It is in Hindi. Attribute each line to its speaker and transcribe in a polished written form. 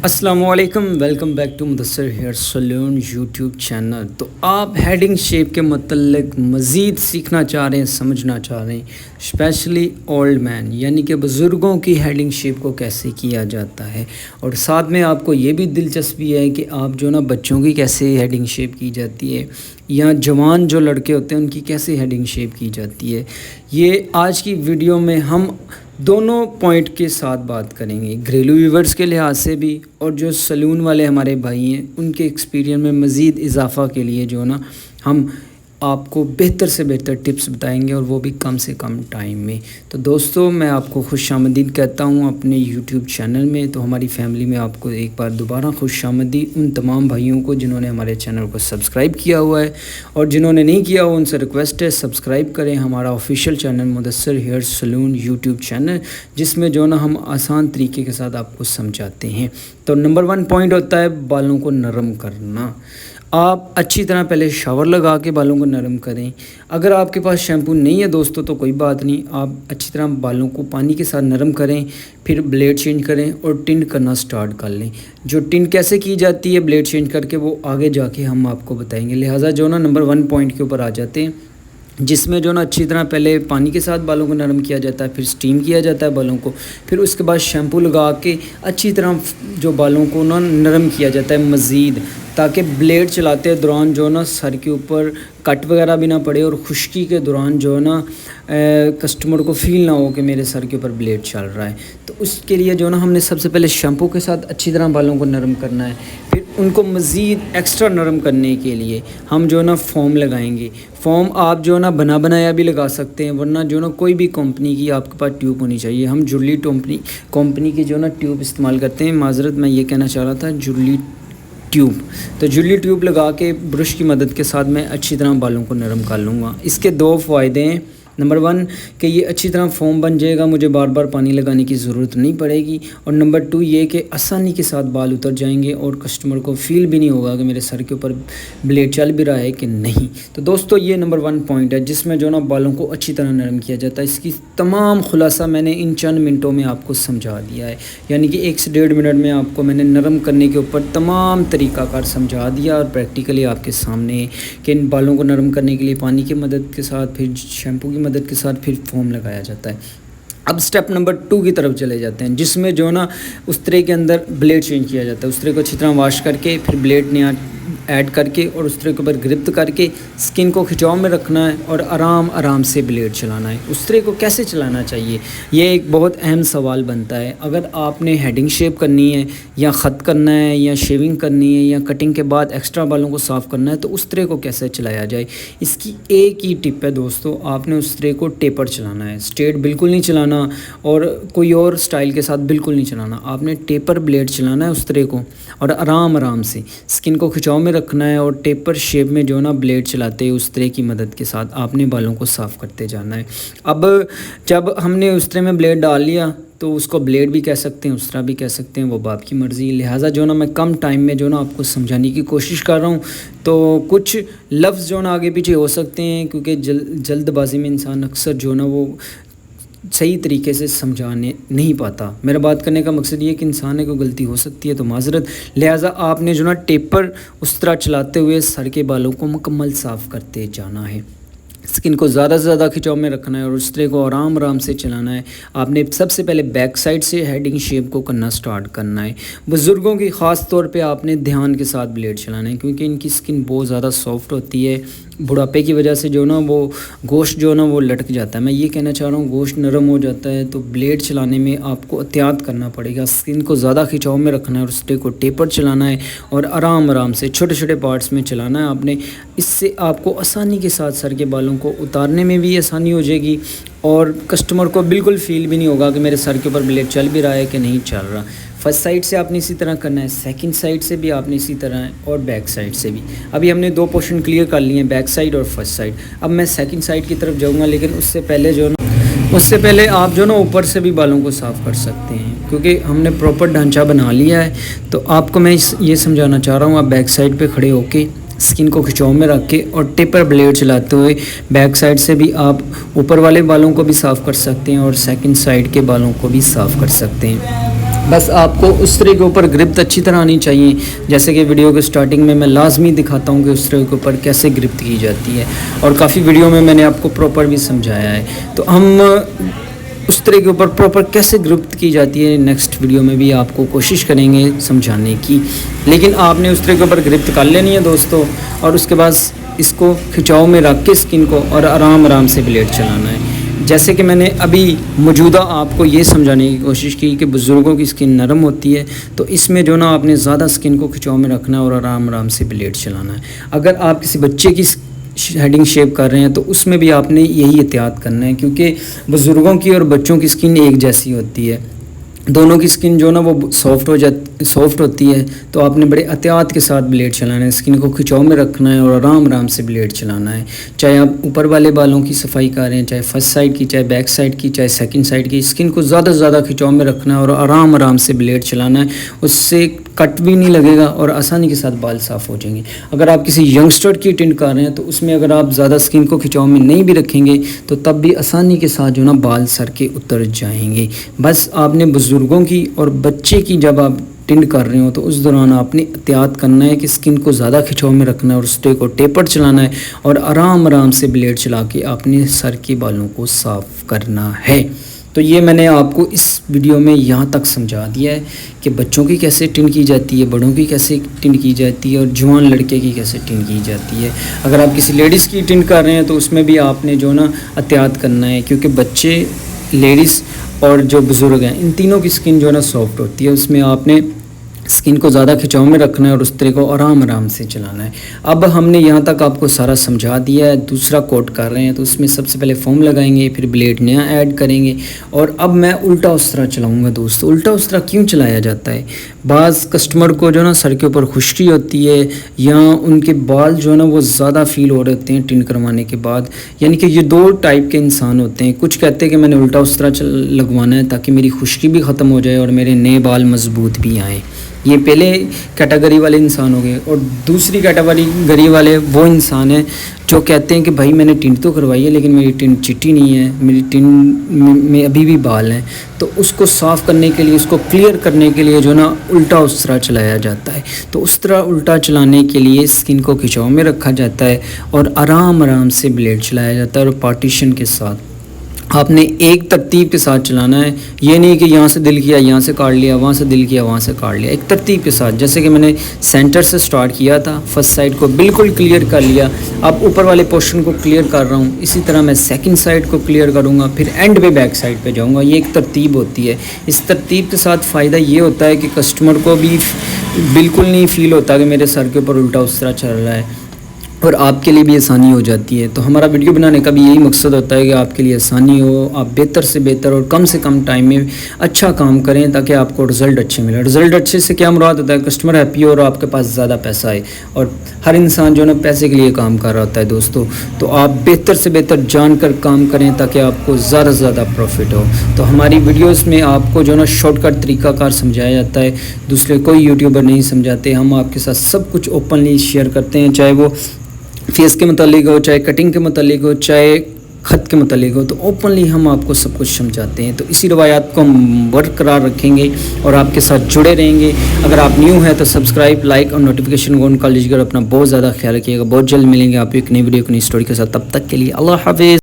Speaker 1: अस्सलामुअलैकुम, welcome back to Mudassir hair salon YouTube channel. तो आप हेडिंग शेप के मतलब मज़ीद सीखना चाह रहे हैं, समझना चाह रहे हैं, स्पेशली ओल्ड मैन यानी कि बुज़ुर्गों की हेडिंग शेप को कैसे किया जाता है, और साथ में आपको ये भी दिलचस्पी है कि आप जो ना बच्चों की कैसे हेडिंग शेप की जाती है या जवान जो लड़के होते हैं उनकी कैसे हेडिंग शेप की जाती है। ये आज की वीडियो में हम दोनों पॉइंट के साथ बात करेंगे, घरेलू व्यूवर्स के लिहाज से भी और जो सलून वाले हमारे भाई हैं उनके एक्सपीरियंस में मज़ीद इजाफ़ा के लिए जो ना हम आपको बेहतर से बेहतर टिप्स बताएंगे, और वो भी कम से कम टाइम में। तो दोस्तों, मैं आपको खुशामदीद कहता हूँ अपने यूट्यूब चैनल में। तो हमारी फैमिली में आपको एक बार दोबारा खुशामदीद। उन तमाम भाइयों को जिन्होंने हमारे चैनल को सब्सक्राइब किया हुआ है और जिन्होंने नहीं किया हुआ उनसे रिक्वेस्ट है सब्सक्राइब करें हमारा official channel Mudassir hair salon YouTube channel, जिसमें जो ना हम आसान तरीके के साथ आपको समझाते हैं। तो नंबर 1 पॉइंट होता है बालों को नरम करना। आप अच्छी तरह पहले शावर लगा के बालों को नरम करें। अगर आपके पास शैम्पू नहीं है दोस्तों तो कोई बात नहीं, आप अच्छी तरह बालों को पानी के साथ नरम करें, फिर ब्लेड चेंज करें और टिंड करना स्टार्ट कर लें। जो टिंड कैसे की जाती है ब्लेड चेंज करके, वो आगे जाके हम आपको बताएंगे। लिहाजा जो ना नंबर 1 पॉइंट के ऊपर आ जाते हैं, जिसमें जो ना अच्छी तरह पहले पानी के साथ बालों को नरम किया जाता है, फिर स्टीम किया जाता है बालों को, फिर उसके बाद शैम्पू लगा के अच्छी तरह जो बालों को ना नरम किया जाता है मज़ीद, ताकि ब्लेड चलाते दौरान जो ना सर के ऊपर कट वगैरह भी ना पड़े और खुश्की के दौरान जो ना कस्टमर को फ़ील ना हो कि मेरे सर के ऊपर ब्लेड चल रहा है। तो उसके लिए जो ना हमने सबसे पहले शैम्पू के साथ अच्छी तरह बालों को नरम करना है। फिर उनको मज़ीद एक्स्ट्रा नरम करने के लिए हम जो ना फ़ोम लगाएंगे। फ़ोम आप जो ना बना बनाया भी लगा सकते हैं, वरना जो ना कोई भी कंपनी की आपके पास ट्यूब होनी चाहिए। हम जुर्ली कंपनी की जो ना ट्यूब इस्तेमाल करते हैं। माज़रत, मैं ये कहना चाह रहा था जुर्ली ट्यूब। तो जुर्ली ट्यूब लगा के ब्रश की मदद के साथ मैं अच्छी तरह बालों को नरम कर लूँगा। इसके 2 फ़ायदे हैं। नंबर 1 कि ये अच्छी तरह फ़ोम बन जाएगा, मुझे बार बार पानी लगाने की ज़रूरत नहीं पड़ेगी। और नंबर 2 ये कि आसानी के साथ बाल उतर जाएंगे और कस्टमर को फ़ील भी नहीं होगा कि मेरे सर के ऊपर ब्लेड चल भी रहा है कि नहीं। तो दोस्तों, ये नंबर 1 पॉइंट है जिसमें जो ना बालों को अच्छी तरह नरम किया जाता है। इसकी तमाम खुलासा मैंने इन चंद मिनटों में आपको समझा दिया है, यानी कि 1 से 1.5 मिनट में आपको मैंने नरम करने के ऊपर तमाम तरीक़ाकार समझा दिया और प्रैक्टिकली आपके सामने कि इन बालों को नरम करने के लिए पानी की मदद के साथ, फिर शैम्पू की मदद के साथ, फिर फ़ोम लगाया जाता है। अब स्टेप नंबर 2 की तरफ चले जाते हैं, जिसमें जो ना उस तरह के अंदर ब्लेड चेंज किया जाता है। उस तरह को अच्छी तरह वॉश करके फिर ब्लेड नया ऐड करके और उस तरह के ऊपर ग्रिप करके स्किन को खिंचाव में रखना है और आराम आराम से ब्लेड चलाना है। उस तरह को कैसे चलाना चाहिए, ये एक बहुत अहम सवाल बनता है। अगर आपने हेडिंग शेप करनी है या ख़त करना है या शेविंग करनी है या कटिंग के बाद एक्स्ट्रा बालों को साफ़ करना है, तो उस तरह को कैसे चलाया जाए, इसकी एक ही टिप है दोस्तों। आपने उस तरह को टेपर चलाना है, स्ट्रेट बिल्कुल नहीं चलाना और कोई और स्टाइल के साथ बिल्कुल नहीं चलाना। आपने टेपर ब्लेड चलाना है उस तरह को, और आराम आराम से स्किन को खिंचाव में रखना है और टेपर शेप में जो ना ब्लेड चलाते हैं उस तरह की मदद के साथ आपने बालों को साफ़ करते जाना है। अब जब हमने उस तरह में ब्लेड डाल लिया तो उसको ब्लेड भी कह सकते हैं, उस तरह भी कह सकते हैं, वो बाप की मर्ज़ी। लिहाजा जो ना मैं कम टाइम में जो ना आपको समझाने की कोशिश कर रहा हूँ, तो कुछ लफ्ज़ जो ना आगे पीछे हो सकते हैं, क्योंकि जल्दबाजी में इंसान अक्सर जो ना वो सही तरीके से समझाने नहीं पाता। मेरा बात करने का मकसद ये कि इंसान है, कोई गलती हो सकती है तो माज़रत। लिहाजा आपने जो ना टेपर उस तरह चलाते हुए सर के बालों को मुकम्मल साफ़ करते जाना है। स्किन को ज़्यादा से ज़्यादा खिंचाव में रखना है और उस तरह को आराम आराम से चलाना है। आपने सबसे पहले बैक साइड से हेडिंग शेप को करना स्टार्ट करना है। बुज़ुर्गों की ख़ास तौर पे आपने ध्यान के साथ ब्लेड चलाना है, क्योंकि इनकी स्किन बहुत ज़्यादा सॉफ्ट होती है। बुढ़ापे की वजह से जो ना वो गोश्त जो ना वो लटक जाता है। मैं ये कहना चाह रहा हूँ, गोश्त नरम हो जाता है। तो ब्लेड चलाने में आपको एहतियात करना पड़ेगा, स्किन को ज़्यादा खिंचाव में रखना है और उस को टेपर चलाना है और आराम आराम से छोटे छोटे पार्ट्स में चलाना है आपने। इससे आपको आसानी के साथ सर के बालों को उतारने में भी आसानी हो जाएगी और कस्टमर को बिल्कुल फ़ील भी नहीं होगा कि मेरे सर के ऊपर ब्लेड चल भी रहा है कि नहीं चल रहा। फर्स्ट साइड से आपने इसी तरह करना है, सेकंड साइड से भी आपने इसी तरह है और बैक साइड से भी। अभी हमने 2 पोर्शन क्लियर कर लिए हैं, बैक साइड और फर्स्ट साइड। अब मैं सेकंड साइड की तरफ जाऊंगा, लेकिन उससे पहले आप जो ना ऊपर से भी बालों को साफ़ कर सकते हैं, क्योंकि हमने प्रॉपर ढांचा बना लिया है। तो आपको मैं ये समझाना चाह रहा हूँ, आप बैक साइड पर खड़े होके स्किन को खिंचाव में रख के और टेपर ब्लेड चलाते हुए बैक साइड से भी आप ऊपर वाले बालों को भी साफ़ कर सकते हैं और सेकंड साइड के बालों को भी साफ़ कर सकते हैं। बस आपको उस्तरे के ऊपर ग्रिप अच्छी तरह आनी चाहिए। जैसे कि वीडियो के स्टार्टिंग में मैं लाजमी दिखाता हूँ कि उस्तरे के ऊपर कैसे ग्रिप की जाती है, और काफ़ी वीडियो में मैंने आपको प्रॉपर भी समझाया है। तो हम उस्तरे के ऊपर प्रॉपर कैसे ग्रिप की जाती है नेक्स्ट वीडियो में भी आपको कोशिश करेंगे समझाने की। लेकिन आपने उस्तरे के ऊपर ग्रिप कर लेनी है दोस्तों, और उसके बाद इसको खिंचाव में रख के स्किन को और आराम आराम से ब्लेड चलाना है। जैसे कि मैंने अभी मौजूदा आपको ये समझाने की कोशिश की कि बुज़ुर्गों की स्किन नरम होती है, तो इसमें जो ना आपने ज़्यादा स्किन को खिंचाव में रखना है और आराम आराम से ब्लेड चलाना है। अगर आप किसी बच्चे की हेडिंग शेप कर रहे हैं तो उसमें भी आपने यही एहतियात करना है, क्योंकि बुज़ुर्गों की और बच्चों की स्किन एक जैसी होती है। दोनों की स्किन जो ना वो सॉफ्ट होती है, तो आपने बड़े एहतियात के साथ ब्लेड चलाना है, स्किन को खिंचाव में रखना है और आराम आराम से ब्लेड चलाना है। चाहे आप ऊपर वाले बालों की सफाई कर रहे हैं, चाहे फर्स्ट साइड की, चाहे बैक साइड की, चाहे सेकंड साइड की, स्किन को ज़्यादा से ज़्यादा खिंचाव में रखना है और आराम आराम से ब्लेड चलाना है। उससे कट भी नहीं लगेगा और आसानी के साथ बाल साफ़ हो जाएंगे। अगर आप किसी यंगस्टर की टिंट कर रहे हैं तो उसमें अगर आप ज़्यादा स्किन को खिंचाव में नहीं भी रखेंगे तो तब भी आसानी के साथ जो ना बाल सर के उतर जाएंगे। बस आपने बुज़ुर्गों की और बच्चे की जब आप टिंट कर रहे हो तो उस दौरान आपने एहतियात करना है कि स्किन को ज़्यादा खिंचाव में रखना है और उस्टे को टेपर चलाना है और आराम आराम से ब्लेड चला के अपने सर के बालों को साफ़ करना है। तो ये मैंने आपको इस वीडियो में यहाँ तक समझा दिया है कि बच्चों की कैसे टिंट की जाती है, बड़ों की कैसे टिंट की जाती है और जवान लड़के की कैसे टिंट की जाती है। अगर आप किसी लेडीज़ की टिंट कर रहे हैं तो उसमें भी आपने जो ना एहतियात करना है, क्योंकि बच्चे, लेडीज़ और जो बुज़ुर्ग हैं, इन तीनों की स्किन जो है ना सॉफ्ट होती है। उसमें आपने स्किन को ज़्यादा खिंचाव में रखना है और उस तरह को आराम आराम से चलाना है। अब हमने यहाँ तक आपको सारा समझा दिया है। दूसरा कोट कर रहे हैं तो उसमें सबसे पहले फोम लगाएंगे, फिर ब्लेड नया ऐड करेंगे, और अब मैं उल्टा उस्तरा चलाऊँगा दोस्तों। उल्टा उस्तरा क्यों चलाया जाता है? बाज़ कस्टमर को जो ना सर के ऊपर खुश्की होती है या उनके बाल जो है ना वो ज़्यादा फील हो रहे होते हैं टिंट करवाने के बाद। यानी कि ये दो टाइप के इंसान होते हैं। कुछ कहते हैं कि मैंने उल्टा उस्तरा लगवाना है ताकि मेरी खुश्की भी ख़त्म हो जाए और मेरे नए बाल मजबूत भी आएँ। ये पहले कैटेगरी वाले इंसान हो गए। और दूसरी कैटेगरी वाले वो इंसान हैं जो कहते हैं कि भाई मैंने टिंट तो करवाई है लेकिन मेरी टिंट चिट्टी नहीं है, मेरी टिंट में अभी भी बाल हैं। तो उसको साफ़ करने के लिए, उसको क्लियर करने के लिए जो ना उल्टा उस्तरा चलाया जाता है। तो उस्तरा उल्टा चलाने के लिए स्किन को खिंचाव में रखा जाता है और आराम आराम से ब्लेड चलाया जाता है और पार्टीशन के साथ आपने एक तरतीब के साथ चलाना है। ये नहीं कि यहाँ से दिल किया यहाँ से काट लिया, वहाँ से दिल किया वहाँ से काट लिया। एक तरतीब के साथ, जैसे कि मैंने सेंटर से स्टार्ट किया था, फर्स्ट साइड को बिल्कुल क्लियर कर लिया, अब ऊपर वाले पोर्शन को क्लियर कर रहा हूँ। इसी तरह मैं सेकंड साइड को क्लियर करूँगा, फिर एंड पे बैक साइड पे जाऊँगा। ये एक तरतीब होती है। इस तरतीब के साथ फ़ायदा ये होता है कि कस्टमर को भी बिल्कुल नहीं फ़ील होता कि मेरे सर के ऊपर उल्टा उस्तरा चल रहा है, और आपके लिए भी आसानी हो जाती है। तो हमारा वीडियो बनाने का भी यही मकसद होता है कि आपके लिए आसानी हो, आप बेहतर से बेहतर और कम से कम टाइम में अच्छा काम करें ताकि आपको रिज़ल्ट अच्छे मिले। रिज़ल्ट अच्छे से क्या मुराद होता है? कस्टमर हैप्पी हो और आपके पास ज़्यादा पैसा आए। और हर इंसान जो है ना पैसे के लिए काम कर रहा होता है दोस्तों। तो आप बेहतर से बेहतर जानकर काम करें ताकि आपको ज़्यादा से ज़्यादा प्रॉफिट हो। तो हमारी वीडियोज़ में आपको जो ना शॉर्टकट तरीक़ाकार समझाया जाता है, दूसरे कोई यूट्यूबर नहीं समझाते। हम आपके साथ सब कुछ ओपनली शेयर करते हैं, चाहे वो फेस के मतलब हो, चाहे कटिंग के मतलब हो, चाहे ख़त के मतलब हो। तो ओपनली हम आपको सब कुछ समझाते हैं। तो इसी रवायात को हम बरकरार रखेंगे और आपके साथ जुड़े रहेंगे। अगर आप न्यू हैं तो सब्सक्राइब, लाइक और नोटिफिकेशन को ऑन कर लीजिएगा। अपना बहुत ज़्यादा ख्याल रखिएगा। बहुत जल्द मिलेंगे आप एक नई वीडियो, एक नई स्टोरी के साथ। तब तक के लिए अल्लाह हाफिज़।